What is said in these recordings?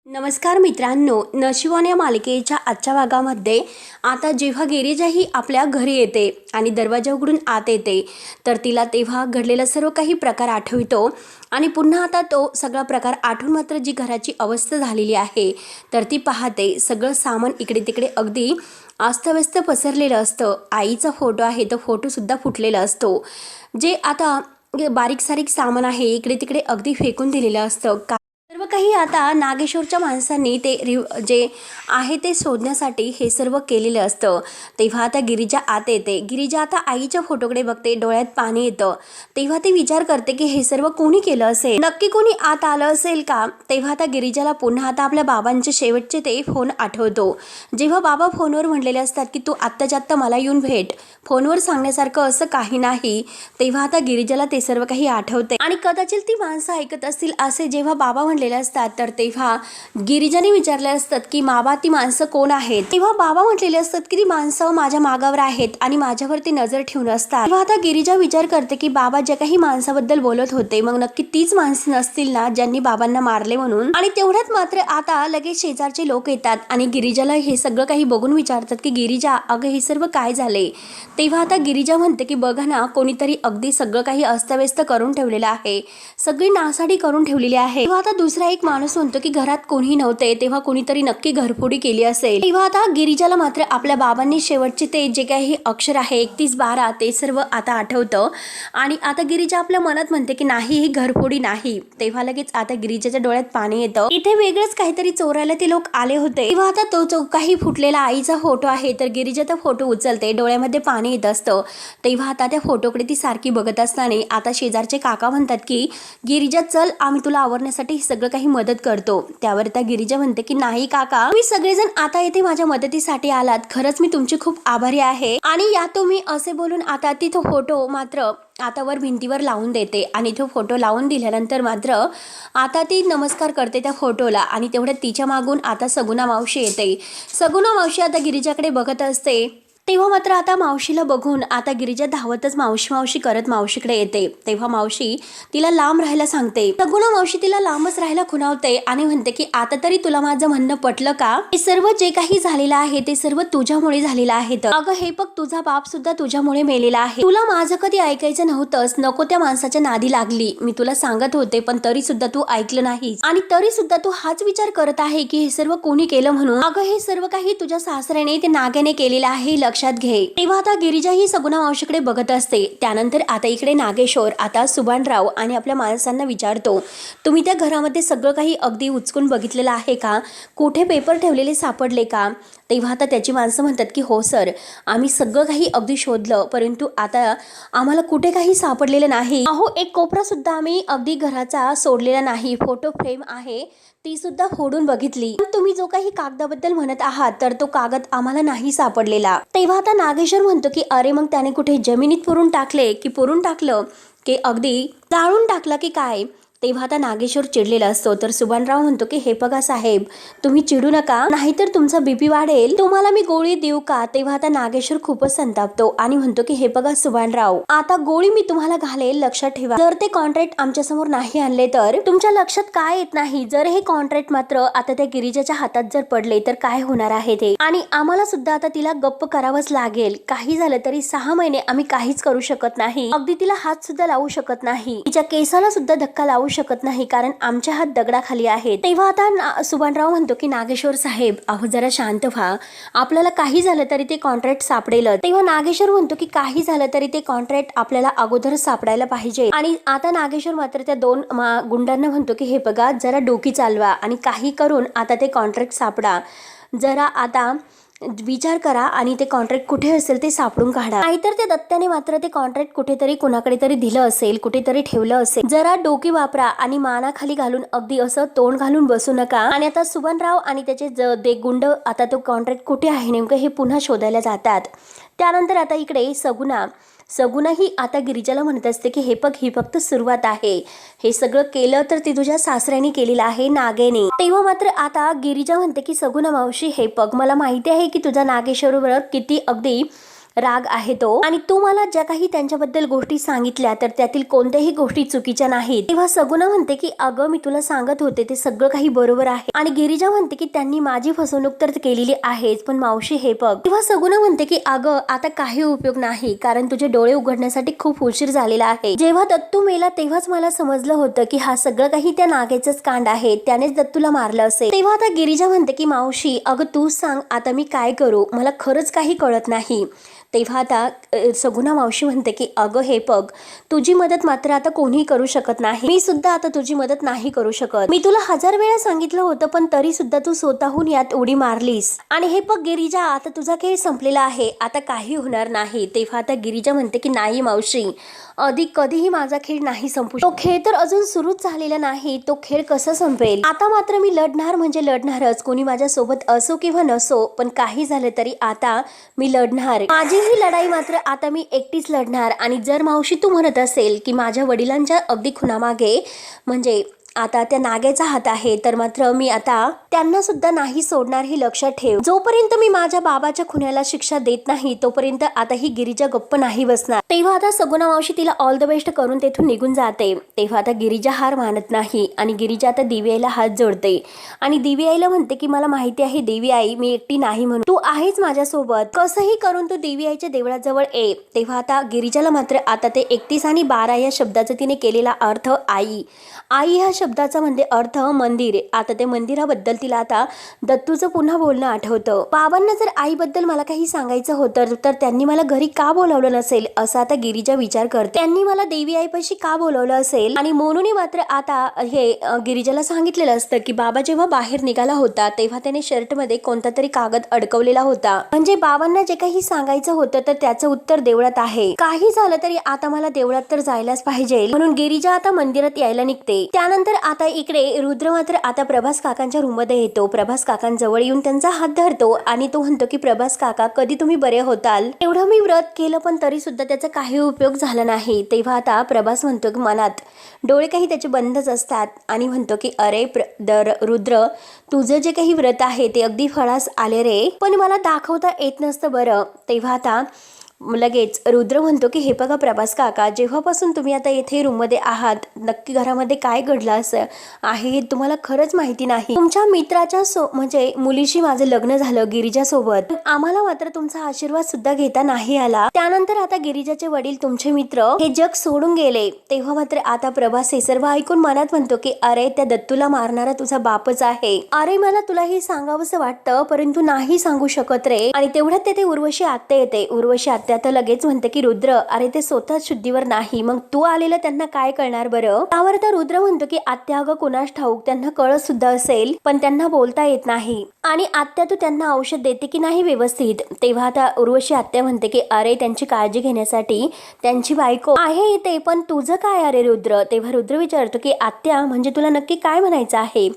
नमस्कार मित्रांनो, नशिबान या मालिकेच्या आजच्या भागामध्ये आता जेव्हा गिरिजा ही आपल्या घरी येते आणि दरवाजा उघडून आत येते तर तिला तेव्हा घडलेला सर्व काही प्रकार आठवतो आणि पुन्हा आता तो सगळा प्रकार आठवून मात्र जी घराची अवस्था झालेली आहे तर ती पाहते. सगळं सामान इकडे तिकडे अगदी अस्तव्यस्त पसरलेलं असतं. आईचा फोटो आहे, तो फोटोसुद्धा फुटलेला असतो. जे आता बारीक सारीक सामान आहे इकडे तिकडे अगदी फेकून दिलेलं असतं. सर्व काही आता नागेश्वरच्या माणसांनी ते जे आहे ते शोधण्यासाठी हे सर्व केलेलं असतं. तेव्हा आता गिरिजा आत येते. गिरिजा आता आईच्या फोटोकडे बघते, डोळ्यात पाणी येतं. तेव्हा ती विचार करते की हे सर्व कोणी केलं असेल, नक्की कोणी आत आलं असेल का. तेव्हा आता गिरिजाला पुन्हा आता आपल्या बाबांचे शेवटचे ते फोन आठवतो. जेव्हा बाबा फोनवर म्हणलेले असतात की तू आत्ताच्या आत्ता मला येऊन भेट, फोनवर सांगण्यासारखं असं काही नाही. तेव्हा आता गिरिजाला ते सर्व काही आठवते आणि कदाचित ती माणसं ऐकत असतील असे जेव्हा बाबा म्हणलेले असतात तर तेव्हा गिरिजाने विचारले असतात की बाबा ती माणसं कोण आहेत. तेव्हा बाबा म्हटलेले असतात की ती माणसं माझ्या मागावर आहेत आणि माझ्यावरती नजर ठेवून असतात. तेव्हा आता गिरिजा विचार करते की बाबा ज्या काही माणसाबद्दल बोलत होते मग नक्की तीच माणसं नसतील ना ज्यांनी बाबांना मारले म्हणून. आणि तेवढ्यात मात्र आता लगेच शेजारचे लोक येतात आणि गिरिजाला हे सगळं काही बघून विचारतात की गिरिजा अगं हे सर्व काय झाले. तेव्हा आता गिरिजा म्हणते की बघा ना, कोणीतरी अगदी सगळं काही अस्तव्यस्त करून ठेवलेलं आहे, सगळी नासाडी करून ठेवलेली आहे. तेव्हा आता दुसरा एक माणूस म्हणतो की घरात कोणी नव्हते, तेव्हा कोणीतरी नक्की घरफोडी केली असेल. तेव्हा आता गिरिजाला मात्र आपल्या बाबांनी शेवटचे ते जे काही अक्षर आहे 3112 ते सर्व आता आठवतं आणि आता गिरिजा आपल्या मनात म्हणते की नाही ही घरफोडी नाही. तेव्हा लगेच आता गिरिजाच्या डोळ्यात पाणी येतं. इथे वेगळंच काहीतरी चोरायला ते लोक आले होते. तेव्हा आता तो जो काही फुटलेला आईचा फोटो आहे तर गिरिजा तो फोटो उचलते, डोळ्यामध्ये पाणी येत असतं. तेव्हा आता त्या फोटोकडे ती सारखी बघत असताना आता शेजारचे काका म्हणतात की गिरिजा चल आम्ही तुला आवरण्यासाठी सगळं काही मदत करतो. त्यावर त्या गिरिजा म्हणते की नाही काका, तुम्ही सगळेजण आता येथे माझ्या मदतीसाठी आलात, खरंच मी तुमची खूप आभारी आहे. आणि या तुम्ही असे बोलून आता ती तो फोटो मात्र आता वर भिंतीवर लावून देते आणि तो फोटो लावून दिल्यानंतर मात्र आता ती नमस्कार करते त्या फोटोला आणि तेवढ्यात तिच्या मागून आता सगुना मावशी येते. सगुना मावशी आता गिरिजाकडे बघत असते. तेव्हा मात्र आता मावशीला बघून आता गिरिजा धावतच मावशी मावशी करत मावशीकडे येते. तेव्हा मावशी तिला लांब राहायला सांगते. सगुना मावशी तिला लांबच राहायला खुणावते आणि म्हणते की आता तरी तुला माझं म्हणणं पटलं का. हे सर्व जे काही झालेलं आहे ते सर्व तुझ्यामुळे झालेलं आहे. अगं हे बघ तुझा बाप सुद्धा तुझ्यामुळे मेलेला आहे. तुला माझं कधी ऐकायचं नव्हतंच, नको त्या माणसाच्या नादी लागली. मी तुला सांगत होते पण तरी सुद्धा तू ऐकलं नाही आणि तरी सुद्धा तू हाच विचार करत आहे की हे सर्व कोणी केलं म्हणून. अगं हे सर्व काही तुझ्या सासऱ्याने ते नाग्याने केलेलं आहे, लक्षात घे. तेव्हा आता गिरिजा ही सगुना मावशीकडे बघत असते. त्यानंतर आता इकडे नागेश्वर आता सुभानराव आणि आपल्या माणसांना विचारतो तुम्ही त्या घरामध्ये सगळं काही अगदी उचकून बघितलेलं आहे का, कुठे पेपर ठेवलेले सापडले का. तेव्हा आता त्याची माणसं म्हणतात की हो सर, आम्ही सगळं काही अगदी शोधलं परंतु आता आम्हाला कुठे काही सापडलेलं नाही. अहो एक कोपरा सुद्धा आम्ही अगदी घराचा सोडलेला नाही, फोटो फ्रेम आहे ती सुद्धा फोडून बघितली. तुम्ही जो काही कागदाबद्दल म्हणत आहात तर तो कागद आम्हाला नाही सापडलेला. तेव्हा आता नागेश्वर म्हणतो की अरे मग त्याने कुठे जमिनीत पुरून टाकले की पुरून टाकलं की अगदी जाळून टाकला की काय. तेव्हा आता नागेश्वर चिडलेला असतो तर सुभानराव म्हणतो की हे बघा साहेब, तुम्ही चिडू नका नाहीतर तुमचा बीपी वाढेल, तुम्हाला मी गोळी देऊ का. तेव्हा आता नागेश्वर खूपच संतापतो आणि म्हणतो की हे बघा सुभानराव, आता गोळी मी तुम्हाला घालेल, लक्षात ठेवा. जर ते कॉन्ट्रॅक्ट आमच्या समोर नाही आणले तर तुमच्या लक्षात काय येत नाही, जर हे कॉन्ट्रॅक्ट मात्र आता त्या गिरिजाच्या हातात जर पडले तर काय होणार आहे ते. आणि आम्हाला सुद्धा आता तिला गप्प करावंच लागेल. काही झालं तरी 6 महिने आम्ही काहीच करू शकत नाही, अगदी तिला हात सुद्धा लावू शकत नाही, तिच्या केसाला सुद्धा धक्का लावू शकत नाही कारण आमच्या हात दगडाखाली आहेत. तेव्हा आता सुभानराव म्हणतो की नागेश्वर साहेब अहो जरा शांत व्हा, आपल्याला काही झालं तरी ते कॉन्ट्रॅक्ट सापडेल. तेव्हा नागेश्वर म्हणतो की काही झालं तरी ते कॉन्ट्रॅक्ट आपल्याला अगोदर सापडायला पाहिजे. आणि आता नागेश्वर मात्र त्या 2 गुंडांना म्हणतो की हे बघा जरा डोकी चालवा आणि काही करून आता ते कॉन्ट्रॅक्ट सापडा, जरा आता विचार करा आणि ते कॉन्ट्रॅक्ट कुठे असेल ते सापडून काढा. नाहीतर त्या दत्त्याने मात्र ते कॉन्ट्रॅक्ट कुठेतरी कुणाकडे तरी दिलं असेल, कुठेतरी ठेवलं असेल. जरा डोकी वापरा आणि मानाखाली घालून अगदी असं तोंड घालून बसू नका. आणि आता सुभानराव आणि त्याचे ते गुंड आता तो कॉन्ट्रॅक्ट कुठे आहे नेमकं हे पुन्हा शोधायला जातात. त्यानंतर आता इकडे सगुना ही आता गिरिजाला म्हणत असते की हे बघ ही फक्त सुरुवात आहे, हे सगळं केलं तर ती तुझ्या सासऱ्याने केलेलं आहे नागेने. तेव्हा मात्र आता गिरिजा म्हणते की सगुना मावशी हे बघ मला माहिती आहे की तुझा नागेश्वरवर किती अगदी राग आहे तो, आणि तू मला ज्या काही त्यांच्याबद्दल गोष्टी सांगितल्या तर त्यातील कोणत्याही गोष्टी चुकीच्या नाहीत. तेव्हा सगुणा म्हणते की अगं मी तुला सांगत होते ते सगळं काही बरोबर आहे. आणि गिरिजा म्हणते की त्यांनी माझी फसवणूक तर केलेली आहेच, पण मावशी हे बघ. तेव्हा सगुणा म्हणते की अगं आता काही उपयोग नाही, कारण तुझे डोळे उघडण्यासाठी खूप उशीर झालेला आहे. जेव्हा दत्तू मेला तेव्हाच मला समजलं होतं की हा सगळं काही त्या नागेचंच कांड आहे, त्यानेच दत्तूला मारलं असेल. तेव्हा आता गिरिजा म्हणते की मावशी अगं तू सांग आता मी काय करू, मला खरंच काही कळत नाही. तेव्हा आता सगुणा मावशी म्हणते की अगं हे बघ, तुझी मदत मात्र आता कोणीही करू शकत नाही. मी सुद्धा आता तुझी मदत नाही करू शकत. मी तुला 1000 वेळा सांगितलं होतं, पण तरी सुद्धा तू स्वतःहून यात उडी मारलीस. आणि हे बघ गिरिजा, आता तुझा खेळ संपलेला आहे, आता काही होणार नाही. तेव्हा आता गिरिजा म्हणते की नाही मावशी, कधीही माझा खेळ नाही संपू. तो खेळ तर अजून सुरूच झालेला नाही, तो खेळ कसा संपेल. आता मात्र मी लढणार म्हणजे लढणारच, कोणी माझ्या सोबत असो किंवा नसो, पण काही झालं तरी आता मी लढणार. माझी ही लढाई मात्र आता मी एकटीच लढणार. आणि जर मावशी तू म्हणत असेल की माझ्या वडिलांच्या अगदी खुनामागे म्हणजे आता त्या नागेचा हात आहे, तर मात्र मी आता त्यांना सुद्धा नाही सोडणार, हे लक्षात ठेव. जोपर्यंत मी माझ्या बाबाच्या खुन्याला शिक्षा देत नाही तोपर्यंत आता ही गिरिजा गप्प नाही बसणार. तेव्हा आता सगुणा मावशी तिला ऑल द बेस्ट करून तेथून निघून जाते. तेव्हा आता गिरिजा हार मानत नाही आणि गिरिजा आता देवी आईला हात जोडते आणि देवी आईला म्हणते की मला माहिती आहे देवी आई, मी एकटी नाही म्हणून तू आहेच माझ्यासोबत, कसंही करून तू देवी आईच्या देवळाजवळ ये. तेव्हा आता गिरिजाला मात्र आता ते 31 आणि 12 या शब्दाचा तिने केलेला अर्थ आई ह्या शब्दाचा म्हणजे अर्थ मंदिर. आता ते मंदिराबद्दल तिला आता दत्तूचं पुन्हा बोलणं आठवतं. बाबांना जर आईबद्दल मला काही सांगायचं होतं तर त्यांनी मला घरी का बोलावलं नसेल असं आता गिरिजा विचार करते. त्यांनी मला देवी आईपाशी का बोलावलं असेल. आणि मोनूने मात्र आता हे गिरिजाला सांगितलेलं असतं की बाबा जेव्हा बाहेर निघाला होता तेव्हा त्याने शर्टमध्ये कोणता तरी कागद अडकवलेला होता, म्हणजे बाबांना जे काही सांगायचं होतं तर त्याचं उत्तर देवळात आहे. काही झालं तरी आता मला देवळात तर जायलाच पाहिजे, म्हणून गिरिजा आता मंदिरात यायला निघते. त्यानंतर आता इकडे रुद्र मात्र आता प्रभास काकांच्या रूम मध्ये येतो. प्रभास काकांजवळ येऊन त्यांचा हात धरतो आणि तो म्हणतो की प्रभास काका कधी तुम्ही बरे होताल. एवढं मी व्रत केलं पण तरी सुद्धा त्याचा काही उपयोग झाला नाही. तेव्हा आता प्रभास म्हणतो की मनात डोळे काही त्याचे बंदच असतात आणि म्हणतो की अरे रुद्र, तुझं जे काही व्रत आहे ते अगदी फळास आले रे, पण मला दाखवता येत नसतं बरं. तेव्हा आता लगेच रुद्र म्हणतो की हे बघा प्रभास काका, जेव्हापासून तुम्ही आता येथे रूम मध्ये आहात नक्की घरामध्ये काय घडलं असं आहे हे तुम्हाला खरंच माहिती नाही. तुमच्या मित्राच्या म्हणजे मुलीशी माझं लग्न झालं गिरिजा सोबत, आम्हाला मात्र तुमचा आशीर्वाद सुद्धा घेता नाही आला. त्यानंतर आता गिरिजाचे वडील तुमचे मित्र हे जग सोडून गेले. तेव्हा मात्र आता प्रभास हे सर्व ऐकून मनात म्हणतो की अरे त्या दत्तूला मारणारा तुझा बापच आहे. अरे मला तुला हे सांगावंसं वाटतं परंतु नाही सांगू शकत रे. आणि तेवढ्यात तेथे उर्वशी आत्या येते. उर्वशी आत्या आता लगेच म्हणते की रुद्र, अरे ते स्वतः शुद्धीवर नाही, मग तू आलेलं त्यांना काय कळणार बरं. त्यावर तर रुद्र म्हणतो की आत्या अगं कोणास ठाऊक, त्यांना कळत सुद्धा असेल पण त्यांना बोलता येत नाही. आणि आत्या तू त्यांना औषध देते की नाही व्यवस्थित. तेव्हा आता उर्वशी आत्या म्हणते की अरे त्यांची काळजी घेण्यासाठी त्यांची बायको आहे इथे, पण तुझं काय अरे रुद्र. तेव्हा रुद्र विचारतो की आत्या म्हणजे तुला नक्की काय म्हणायचं आहे.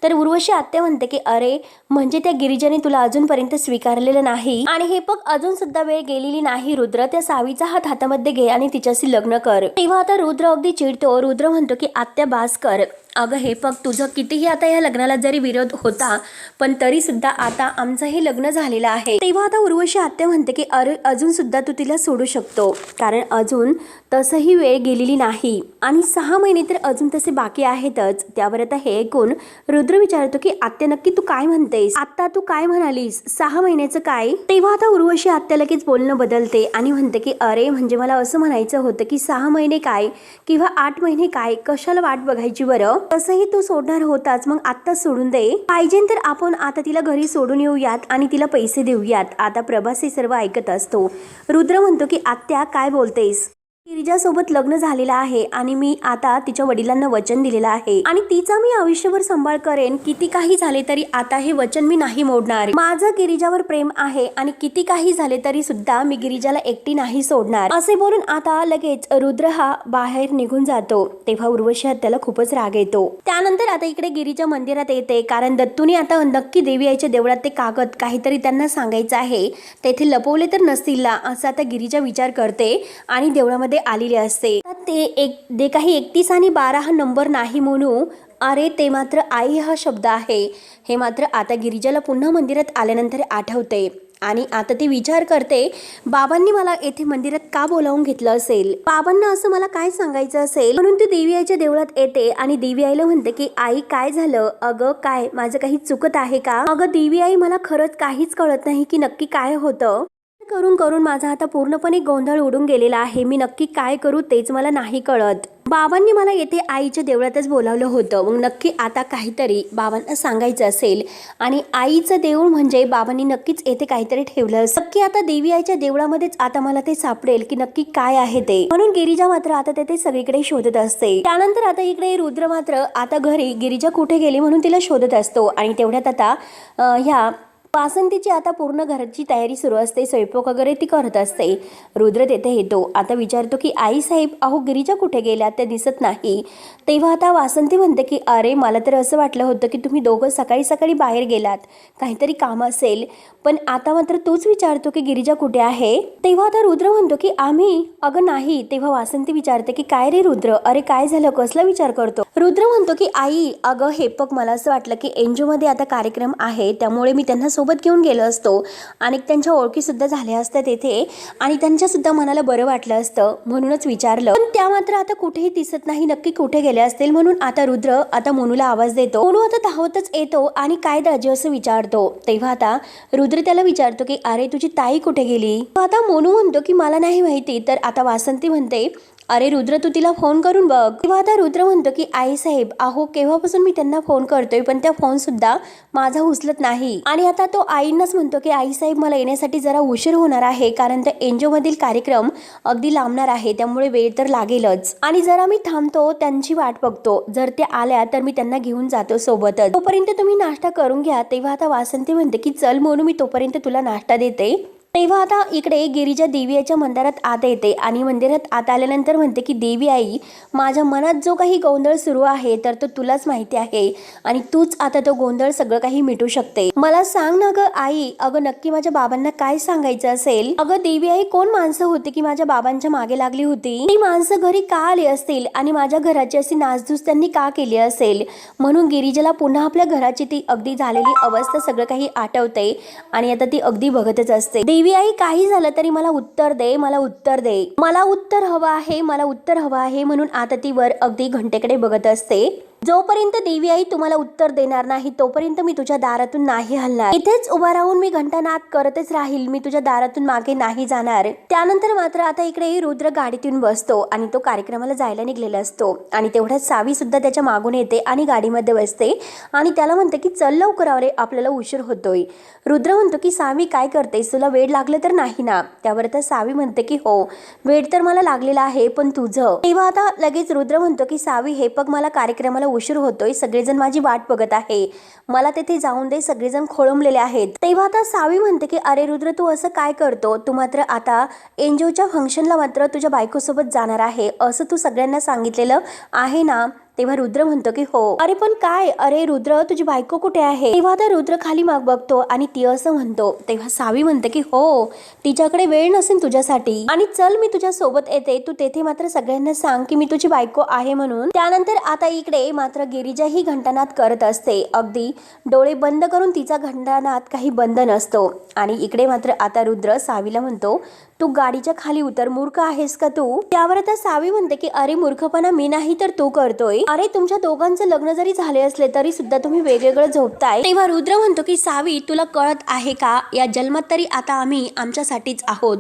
तर उर्वशी आत्या म्हणते की अरे म्हणजे त्या गिरिजाने तुला अजूनपर्यंत स्वीकारलेलं नाही आणि हे बघ अजून सुद्धा वेळ गेलेली नाही रुद्र, त्या सावीचा हात हातामध्ये घे आणि तिच्याशी लग्न कर. तेव्हा आता रुद्र अगदी चिडतो. रुद्र म्हणतो की आत्या बास कर. अगं हे बघ तुझं कितीही आता या लग्नाला जरी विरोध होता पण तरी सुद्धा आता आमचं हे लग्न झालेलं आहे. तेव्हा आता उर्वशी आत्या म्हणते की अरे अजून सुद्धा तू तिला सोडू शकतो, कारण अजून तसंही वेळ गेलेली नाही आणि 6 महिने तर अजून तसे बाकी आहेतच. त्यावर आता हे ऐकून रुद्र विचारतो की आत्या नक्की तू काय म्हणतेस. आता तू काय म्हणालीस 6 महिन्याचं काय. तेव्हा आता उर्वशी आत्या लगेच बोलणं बदलते आणि म्हणते की अरे म्हणजे मला असं म्हणायचं होतं की 6 महिने काय किंवा 8 महिने काय, कशाला वाट बघायची बरं. तसंही तू सोडणार होताच, मग आत्ताच सोडून दे. पाहिजे तर आपण आता तिला घरी सोडून येऊयात आणि तिला पैसे देऊयात. आता प्रभास हे सर्व ऐकत असतो. रुद्र म्हणतो की आत्या काय बोलतेस. गिरिजासोबत लग्न झालेलं आहे आणि मी आता तिच्या वडिलांना वचन दिलेलं आहे आणि तिचा मी आयुष्यभर सांभाळ करेन. किती काही झाले तरी आता हे वचन मी नाही मोडणार. माझं गिरिजावर प्रेम आहे आणि किती काही झाले तरी सुद्धा मी गिरिजाला एकटी नाही सोडणार. असे बोलून आता लगेच रुद्र हा बाहेर निघून जातो. तेव्हा उर्वशी त्याला खूपच राग येतो. त्यानंतर आता इकडे गिरिजा मंदिरात येते, कारण दत्तूने आता नक्की देवी आईच्या देवळात ते कागद काहीतरी त्यांना सांगायचं आहे, तेथे लपवले तर नसतील ना असं आता गिरिजा विचार करते आणि देवळामध्ये आलेले असते. ते काही 31 आणि 12 हा नंबर नाही म्हणू, अरे ते मात्र आई हा शब्द आहे. हे मात्र आता गिरिजाला पुन्हा मंदिरात आल्यानंतर आठवते. आणि आता ती विचार करते, बाबांनी मला येथे मंदिरात का बोलावून घेतलं असेल, बाबांना असं मला काय सांगायचं असेल. म्हणून ती देवी आईच्या देवळात येते आणि देवी आईला म्हणते की आई काय झालं, अगं काय माझं काही चुकत आहे का. अगं देवी आई, मला खरंच काहीच कळत नाही की नक्की काय होतं. करून करून माझा आता पूर्णपणे गोंधळ उडून गेलेला आहे. मी नक्की काय करू तेच मला नाही कळत. बाबांनी मला येथे आईच्या देवळातच बोलावलं होतं, मग नक्की आता काहीतरी बाबांना सांगायचं असेल. आणि आईचं देऊळ म्हणजे बाबांनी नक्कीच येथे काहीतरी ठेवलं असेल. नक्की आता देवी आईच्या देवळामध्येच आता मला ते सापडेल की नक्की काय आहे ते. म्हणून गिरिजा मात्र आता तेथे सगळीकडे शोधत असते. त्यानंतर आता इकडे रुद्र मात्र आता घरी गिरिजा कुठे गेली म्हणून तिला शोधत असतो. आणि तेवढ्यात आता ह्या वासंतीची आता पूर्ण घराची तयारी सुरू असते, स्वयंपाक वगैरे ती करत असते. रुद्र तेथे येतो. आता विचारतो की आई साहेब, अहो गिरिजा कुठे गेल्या, त्या दिसत नाही. तेव्हा आता वासंती म्हणते की अरे मला तर असं वाटलं होतं की तुम्ही दोघं सकाळी सकाळी बाहेर गेलात, काहीतरी काम असेल, पण आता मात्र तूच विचारतो की गिरिजा कुठे आहे. तेव्हा आता रुद्र म्हणतो की आम्ही, अगं नाही. तेव्हा वासंती विचारते की काय रे रुद्र, अरे काय झालं, कसला विचार करतो. रुद्र म्हणतो की आई अगं हे बघ, मला असं वाटलं की एनजीओमध्ये आता कार्यक्रम आहे, त्यामुळे मी त्यांना सोबत घेऊन गेलो असतो आणि त्यांच्या ओळखी सुद्धा झाल्या असत्या तेथे आणि त्यांच्या सुद्धा मनाला बरं वाटलं असतं, म्हणूनच विचारलं. पण त्या मात्र आता कुठेही दिसत नाही, नक्की कुठे गेले असतील. म्हणून आता रुद्र आता मोनूला आवाज देतो. मोनू आता धावतच येतो आणि काय दाजी असं विचारतो. तेव्हा आता रुद्र त्याला विचारतो की अरे तुझी ताई कुठे गेली. आता मोनू म्हणतो की मला नाही माहिती. तर आता वासंती म्हणते अरे रुद्र तू तिला फोन करून बघ. तेव्हा आता रुद्र म्हणतो की आई साहेब, अहो केव्हापासून मी त्यांना फोन करतोय पण त्या फोन सुद्धा माझा उचलत नाही. आणि आता तो आईंनाच म्हणतो की आई साहेब मला येण्यासाठी जरा उशीर होणार आहे, कारण त्या एनजीओ मधील कार्यक्रम अगदी लांबणार आहे, त्यामुळे वेळ तर लागेलच आणि जरा मी थांबतो, त्यांची वाट बघतो. जर त्या आल्या तर मी त्यांना घेऊन जातो सोबतच, तोपर्यंत तुम्ही नाश्ता करून घ्या. तेव्हा आता वासंती म्हणते की चल मोनू, मी तोपर्यंत तुला नाश्ता देते. तेव्हा आता इकडे गिरिजा देवी आईच्या मंदिरात आत येते आणि मंदिरात आत आल्यानंतर म्हणते की देवी आई, माझ्या मनात जो काही गोंधळ सुरू आहे तर तो तुलाच माहिती आहे आणि तूच आता तो गोंधळ सगळं काही मिटू शकते. मला सांग ना ग आई, अगं नक्की माझ्या बाबांना काय सांगायचं असेल. अगं देवी आई, कोण माणसं होती की माझ्या बाबांच्या मागे लागली होती, ती माणसं घरी का आली असतील आणि माझ्या घराची अशी नासधूस त्यांनी का केली असेल. म्हणून गिरिजाला पुन्हा आपल्या घराची ती अगदी झालेली अवस्था सगळं काही आठवते आणि आता ती अगदी बघतच असते. देवी आई, काही झालं तरी मला उत्तर दे, मला उत्तर दे, मला उत्तर हवं आहे, मला उत्तर हवं आहे. म्हणून आता ती वर अगदी घंटेकडे बघत असते. जोपर्यंत देवी आई तुम्हाला उत्तर देणार नाही तोपर्यंत मी तुझ्या दारातून नाही हलणार. इथेच उभा राहून मी घंटानाद करतच राहील, मी तुझ्या दारातून मागे नाही जाणार. त्यानंतर मात्र आता इकडे रुद्र गाडीतून बसतो आणि तो कार्यक्रमाला जायला निघलेला असतो. आणि तेवढ्यात सावी सुद्धा त्याच्या मागून येते आणि गाडीमध्ये बसते आणि त्याला म्हणते की चल लवकर रे, आपल्याला उशीर होतोय. रुद्र म्हणतो की सावी काय करतेस, तुला वेळ लागलं तर नाही ना. त्यावर तर सावी म्हणते की हो, वेळ तर मला लागलेला आहे, पण तुझं. तेव्हा आता लगेच रुद्र म्हणतो की सावी हे बघ, मला कार्यक्रमाला उशीर होतोय, सगळेजण माझी वाट बघत आहे, मला तेथे जाऊन दे, सगळेजण खोळंबलेले आहेत. तेव्हा आता सावी म्हणते की अरे रुद्र तू असं काय करतो, तू मात्र आता एनजीओच्या फंक्शनला मात्र तुझ्या बायकोसोबत जाणार आहे असं तू सगळ्यांना सांगितलेलं आहे ना. तेव्हा रुद्र म्हणतो की हो. अरे पण काय, अरे रुद्र तुझी बायको कुठे आहे. तेव्हा आता रुद्र खाली माग बघतो आणि ती असं म्हणतो. तेव्हा सावी म्हणते की हो, तिच्याकडे वेळ नसेल तुझ्यासाठी आणि चल मी तुझ्या सोबत येते, तू तेथे मात्र सगळ्यांना सांग की मी तुझी बायको आहे म्हणून. त्यानंतर आता इकडे मात्र गिरिजा ही घंटानाद करत असते, अगदी डोळे बंद करून तिचा घंटानाद काही बंद नसतो. आणि इकडे मात्र आता रुद्र सावीला म्हणतो तू गाडीच्या खाली उतर, मूर्ख आहेस का तू. त्यावर आता सावी म्हणते की अरे मूर्खपणा मी नाही तर तू करतोय. अरे तुमच्या दोघांचं लग्न जरी झाले असले तरी सुद्धा तुम्ही वेगवेगळं झोपताय. तेव्हा रुद्र म्हणतो की सावी तुला कळत आहे का, या जन्मात तरी आता आम्ही आमच्यासाठीच आहोत,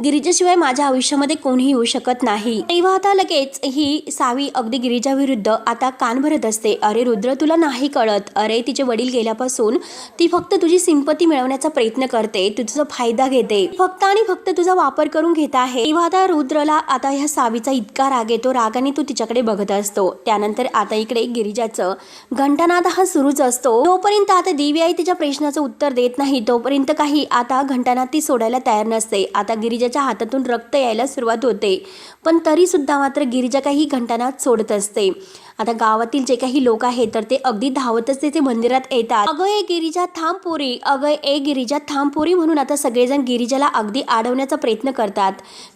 गिरिजाशिवाय माझ्या आयुष्यामध्ये कोणीही येऊ शकत नाही. तेव्हा आता लगेच ही सावी अगदी गिरिजा विरुद्ध आता कान भरत असते. अरे रुद्र तुला नाही कळत, अरे तिचे वडील गेल्यापासून ती फक्त तुझी सिंपती मिळवण्याचा प्रयत्न करते, तुझा फायदा घेते, फक्त आणि फक्त तुझा वापर करून घेत आहे. तेव्हा आता रुद्रला आता ह्या सावीचा इतका राग येतो, रागाने तो तिच्याकडे बघत असतो. त्यानंतर आता इकडे गिरिजाचं घंटानाद हा सुरूच असतो. तोपर्यंत आता देवी आई तिच्या प्रश्नाचं उत्तर देत नाही, तोपर्यंत काही आता घंटानाद ती सोडायला तयार नसते. आता गिरिजाच्या हातातून रक्त यायला सुरुवात होते, पण तरी सुद्धा मात्र गिरिजा काही घंटानाद सोडत असते. आता गावातील जे काही लोक आहेत तर ते अगदी धावतच तेथे मंदिरात येतात. अगं ए गिरिजा थांब पोरी, अगं ए गिरिजा थांब पोरी म्हणून आता सगळेजण गिरिजाला अगदी अडवण्याचा प्रयत्न करतात.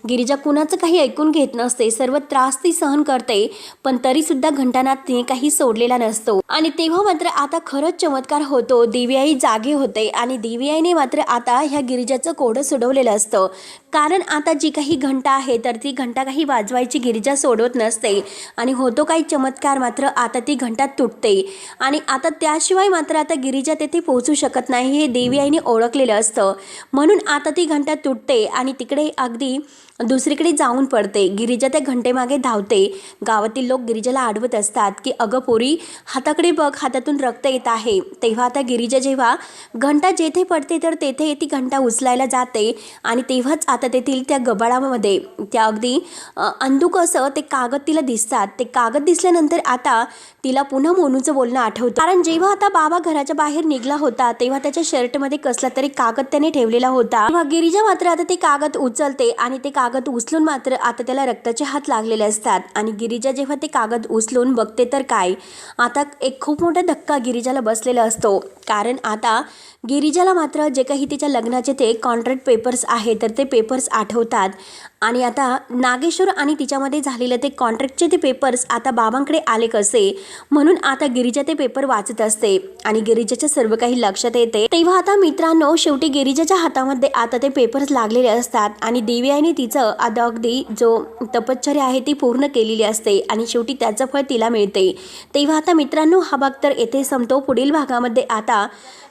गिरिजा कुणाचं काही ऐकून घेत नसते, सर्व त्रास ती सहन करते, पण तरी सुद्धा घंटानाथ तिने काही सोडलेला नसतो. आणि तेव्हा मात्र आता खरंच चमत्कार होतो. देवीआई जागे होते आणि देवीआईने मात्र आता ह्या गिरिजाचं कोडं सोडवलेलं असतं. कारण आता जी काही घंटा आहे तर ती घंटा काही वाजवायची गिरिजा सोडवत नसते आणि होतो काही चमत्कार, मात्र आता ती घंटा तुटते आणि आता त्याशिवाय मात्र आता गिरिजा तेथे पोहोचू शकत नाही हे देवीआईने ओळखलेलं असतं. म्हणून आता ती घंटा तुटते आणि तिकडे अगदी दुसरीकडे जाऊन पडते. गिरिजा त्या घंटेमागे धावते. गावातील लोक गिरिजाला अडवत असतात की अगं पोरी हाताकडे बघ, हातातून रक्त येत आहे. तेव्हा आता गिरिजा जेव्हा घंटा जेथे पडते तर तेथे ती घंटा उचलायला जाते आणि तेव्हाच आता तेथील त्या गबाळामध्ये त्या अगदी अंधुक असं ते कागद तिला दिसतात. ते कागद दिसल्यानंतर आता तिला पुन्हा मोनूचं बोलणं आठवतं. कारण जेव्हा आता बाबा घराच्या बाहेर निघला होता तेव्हा त्याच्या शर्टमध्ये कसला तरी कागद त्याने ठेवलेला होता. तेव्हा गिरिजा मात्र आता ते कागद उचलते आणि ते कागद उचलून मात्र आता त्याला रक्ताचे हात लागलेले असतात. आणि गिरिजा जेव्हा ते कागद उचलून बघते तर काय, आता एक खूप मोठा धक्का गिरिजाला बसलेला असतो. कारण आता गिरिजाला मात्र जे काही तिच्या लग्नाचे ते कॉन्ट्रॅक्ट पेपर्स आहे तर ते पेपर्स आठवतात आणि आता नागेश्वर आणि तिच्यामध्ये झालेलं ते कॉन्ट्रॅक्टचे ते पेपर्स आता बाबांकडे आले कसे, म्हणून आता गिरिजा ते पेपर वाचत असते आणि गिरिजाच्या सर्व काही लक्षात येते. तेव्हा आता मित्रांनो शेवटी गिरिजाच्या हातामध्ये आता ते पेपर्स लागलेले असतात आणि देवीआईने तिचं आता अगदी जो तपश्चर्या आहे ती पूर्ण केलेली असते आणि शेवटी त्याचं फळ तिला मिळते. तेव्हा आता मित्रांनो हा भाग तर येथे संपतो. पुढील भागामध्ये आता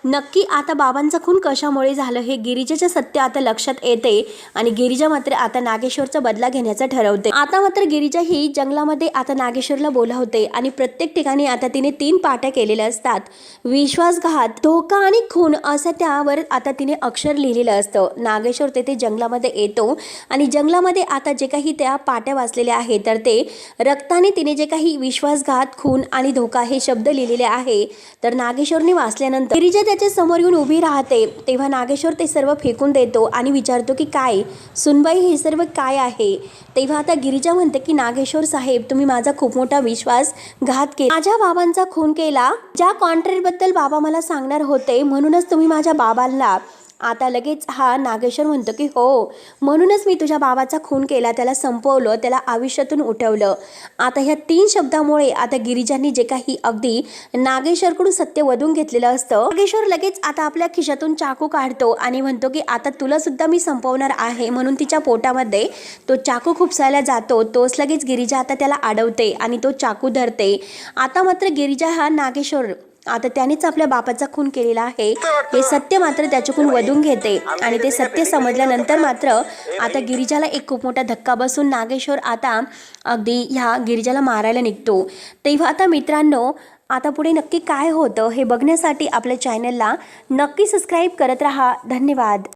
नक्की आता बाबांचा खून कशामुळे झालं हे गिरिजाचं सत्य आता लक्षात येते आणि गिरिजा मात्र आता नागेश्वरचा बदला घेण्याचं ठरवते. आता मात्र गिरिजा ही जंगलामध्ये आता नागेश्वरला बोलावते आणि प्रत्येक ठिकाणी आता तिने 3 पाट्या केलेल्या असतात. विश्वासघात, धोका आणि खून असं त्यावर आता तिने अक्षर लिहिलेलं असतं. नागेश्वर तेथे जंगलामध्ये येतो आणि जंगलामध्ये आता जे काही त्या पाट्या वाचलेल्या आहेत तर ते रक्ताने तिने जे काही विश्वासघात, खून आणि धोका हे शब्द लिहिलेले आहे तर नागेश्वरने वाचल्यानंतर गिरिजा त्याच्या समोर येऊन उभी राहते. तेव्हा नागेश्वर ते सर्व फेकून देतो आणि विचारतो की काय सुनबाई हे सर्व काय आहे. तेव्हा आता गिरिजा म्हणते की नागेश्वर साहेब तुम्ही माझा खूप मोठा विश्वासघात केला, माझ्या बाबांचा खून केला, ज्या कॉन्ट्रॅक्टबद्दल बाबा मला सांगणार होते म्हणूनच तुम्ही माझ्या बाबांना. आता लगेच हा नागेश्वर म्हणतो की हो म्हणूनच मी तुझ्या बाबाचा खून केला, त्याला संपवलं, त्याला आयुष्यातून उठवलं. आता ह्या 3 शब्दामुळे आता गिरिजांनी जे काही अगदी नागेश्वरकडून सत्य वधून घेतलेलं असतं. नागेश्वर लगेच आता आपल्या खिशातून चाकू काढतो आणि म्हणतो की आता तुला सुद्धा मी संपवणार आहे. म्हणून तिच्या पोटामध्ये तो चाकू खुपसायला जातो. तोच लगेच गिरिजा आता त्याला अडवते आणि तो चाकू धरते. आता मात्र गिरिजा हा नागेश्वर आता त्यानेच आपल्या बापाचा खून केलेला आहे हे सत्य मात्र त्याच्याकडून वधून घेते आणि ते सत्य समजल्यानंतर मात्र आता गिरिजाला एक खूप मोठा धक्का बसून नागेश्वर आता अगदी ह्या गिरिजाला मारायला निघतो. तेव्हा आता मित्रांनो आता पुढे नक्की काय होतं हे बघण्यासाठी आपल्या चॅनलला नक्की सबस्क्राईब करत राहा. धन्यवाद.